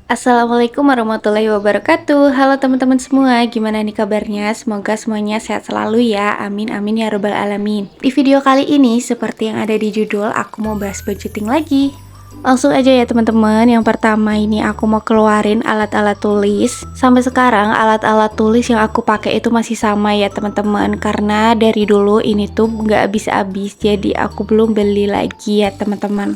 Assalamualaikum warahmatullahi wabarakatuh. Halo teman-teman semua, gimana nih kabarnya? Semoga semuanya sehat selalu ya. Amin amin ya robbal alamin. Di video kali ini seperti yang ada di judul, aku mau bahas budgeting lagi. Langsung aja ya teman-teman. Yang pertama ini aku mau keluarin alat-alat tulis. Sampai sekarang alat-alat tulis yang aku pakai itu masih sama ya teman-teman, karena dari dulu ini tuh nggak habis-habis, jadi aku belum beli lagi ya teman-teman.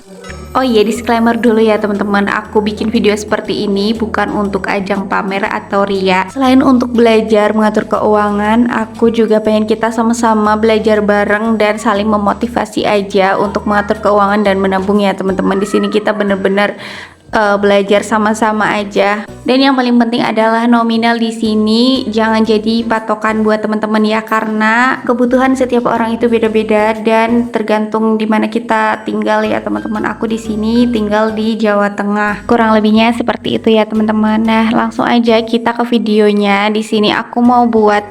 Oh iya, disclaimer dulu ya teman-teman, aku bikin video seperti ini bukan untuk ajang pamer atau ria. Selain untuk belajar mengatur keuangan, aku juga pengen kita sama-sama belajar bareng dan saling memotivasi aja untuk mengatur keuangan dan menabung ya teman-teman. Di sini kita bener-bener belajar sama-sama aja. Dan yang paling penting adalah nominal di sini jangan jadi patokan buat teman-teman ya, karena kebutuhan setiap orang itu beda-beda dan tergantung di mana kita tinggal ya teman-teman. Aku di sini tinggal di Jawa Tengah. Kurang lebihnya seperti itu ya teman-teman. Nah, langsung aja kita ke videonya. Di sini aku mau buat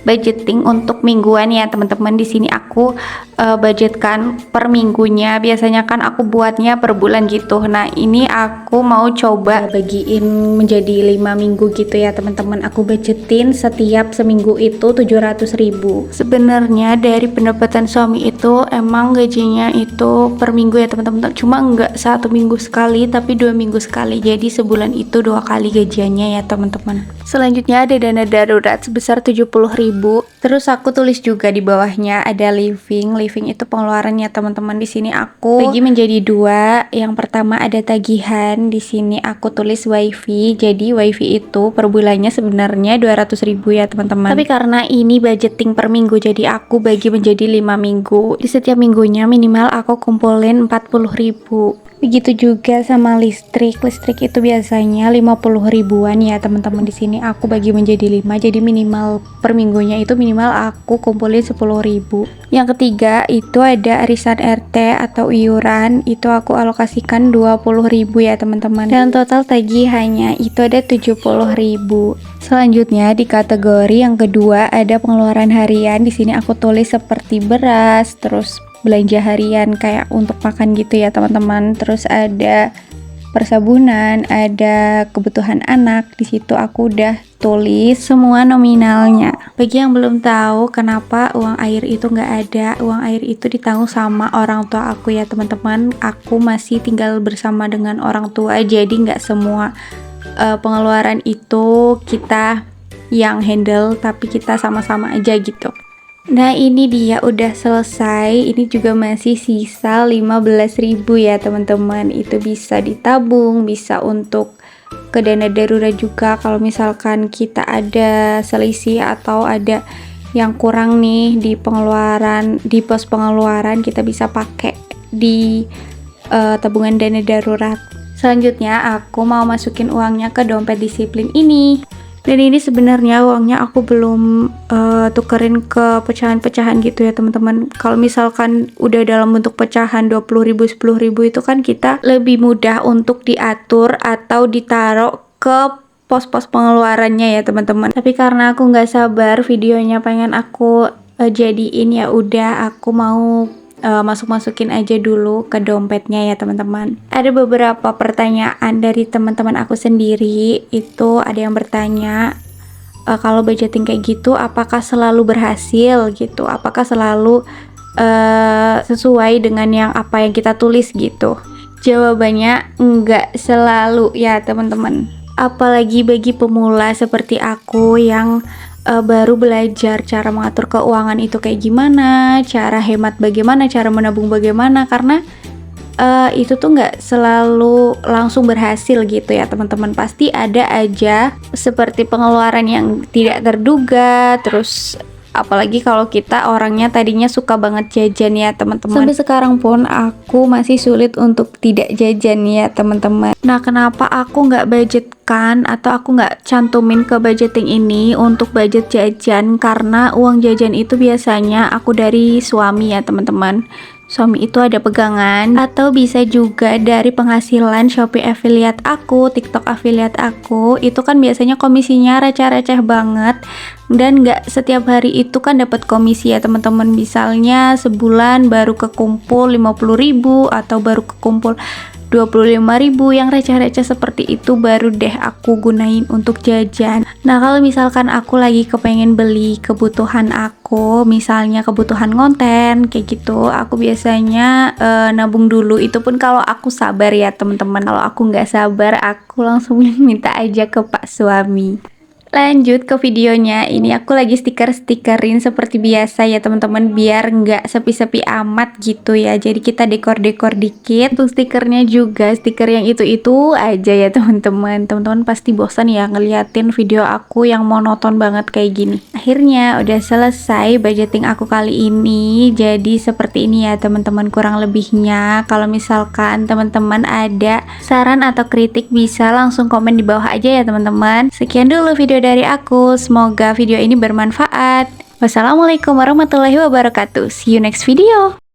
budgeting untuk mingguan ya teman-teman. Di sini aku budgetkan per minggunya. Biasanya kan aku buatnya per bulan gitu. Nah, ini aku mau coba bagiin menjadi 5 minggu gitu ya teman-teman. Aku budgetin setiap seminggu itu 700.000. Sebenarnya dari pendapatan suami itu emang gajinya itu per minggu ya teman-teman. Cuma enggak 1 minggu sekali, tapi 2 minggu sekali. Jadi sebulan itu 2 kali gajiannya ya teman-teman. Selanjutnya ada dana darurat sebesar 70.000. Terus aku tulis juga di bawahnya ada living itu pengeluarannya teman-teman. Di sini aku bagi menjadi 2. Yang pertama ada tagihan. Di sini aku tulis wifi. Jadi wifi itu per bulannya sebenarnya 200.000 ya teman-teman. Tapi karena ini budgeting per minggu, jadi aku bagi menjadi 5 minggu. Di setiap minggunya minimal aku kumpulin 40.000. Begitu juga sama listrik itu biasanya 50 ribuan ya teman-teman. Di sini aku bagi menjadi 5, jadi minimal per minggunya itu minimal aku kumpulin 10.000. Yang ketiga itu ada arisan RT atau iuran, itu aku alokasikan 20.000 ya teman-teman. Dan total tagihannya itu ada 70.000. Selanjutnya di kategori yang kedua ada pengeluaran harian. Di sini aku tulis seperti beras, terus belanja harian kayak untuk makan gitu ya teman-teman. Terus ada persabunan, ada kebutuhan anak. Di situ aku udah tulis semua nominalnya. Bagi yang belum tahu kenapa uang air itu nggak ada, uang air itu ditanggung sama orang tua aku ya teman-teman. Aku masih tinggal bersama dengan orang tua, jadi nggak semua pengeluaran itu kita yang handle, tapi kita sama-sama aja gitu. Nah, ini dia udah selesai. Ini juga masih sisa 15.000 ya teman-teman. Itu bisa ditabung, bisa untuk ke dana darurat juga kalau misalkan kita ada selisih atau ada yang kurang nih di pengeluaran, di pos pengeluaran, kita bisa pakai di tabungan dana darurat. Selanjutnya aku mau masukin uangnya ke dompet disiplin ini. Dan ini sebenarnya uangnya aku belum tukerin ke pecahan-pecahan gitu ya teman-teman. Kalau misalkan udah dalam bentuk pecahan 20.000, 10.000 itu kan kita lebih mudah untuk diatur atau ditaruh ke pos-pos pengeluarannya ya teman-teman. Tapi karena aku nggak sabar videonya pengen aku jadiin, ya udah aku mau masukin aja dulu ke dompetnya ya teman-teman. Ada beberapa pertanyaan dari teman-teman aku sendiri. Itu ada yang bertanya, kalau budgeting kayak gitu apakah selalu berhasil gitu, apakah selalu sesuai dengan yang apa yang kita tulis gitu. Jawabannya enggak selalu ya teman-teman, apalagi bagi pemula seperti aku yang baru belajar cara mengatur keuangan itu kayak gimana, cara hemat bagaimana, cara menabung bagaimana, karena itu tuh nggak selalu langsung berhasil gitu ya teman-teman. Pasti ada aja seperti pengeluaran yang tidak terduga. Terus apalagi kalau kita orangnya tadinya suka banget jajan ya teman-teman. Sampai sekarang pun aku masih sulit untuk tidak jajan ya teman-teman. Nah, kenapa aku nggak budgetkan atau aku nggak cantumin ke budgeting ini untuk budget jajan? Karena uang jajan itu biasanya aku dari suami ya teman-teman. Suami itu ada pegangan, atau bisa juga dari penghasilan Shopee affiliate aku, TikTok affiliate aku. Itu kan biasanya komisinya receh-receh banget, dan nggak setiap hari itu kan dapat komisi ya teman-teman. Misalnya sebulan baru kekumpul 50.000 atau baru kekumpul 25.000 yang receh-receh seperti itu baru deh aku gunain untuk jajan. Nah, kalau misalkan aku lagi kepengen beli kebutuhan aku, misalnya kebutuhan konten kayak gitu, aku biasanya nabung dulu. Itu pun kalau aku sabar ya teman-teman. Kalau aku nggak sabar, aku langsung minta aja ke pak suami. Lanjut ke videonya, ini aku lagi stiker-stikerin seperti biasa ya teman-teman, biar nggak sepi-sepi amat gitu ya. Jadi kita dekor-dekor dikit. Untuk stikernya juga stiker yang itu-itu aja ya teman-teman. Teman-teman pasti bosan ya ngeliatin video aku yang monoton banget kayak gini. Akhirnya udah selesai budgeting aku kali ini. Jadi seperti ini ya teman-teman kurang lebihnya. Kalau misalkan teman-teman ada saran atau kritik bisa langsung komen di bawah aja ya teman-teman. Sekian dulu video dari aku, semoga video ini bermanfaat. Wassalamualaikum warahmatullahi wabarakatuh. See you next video.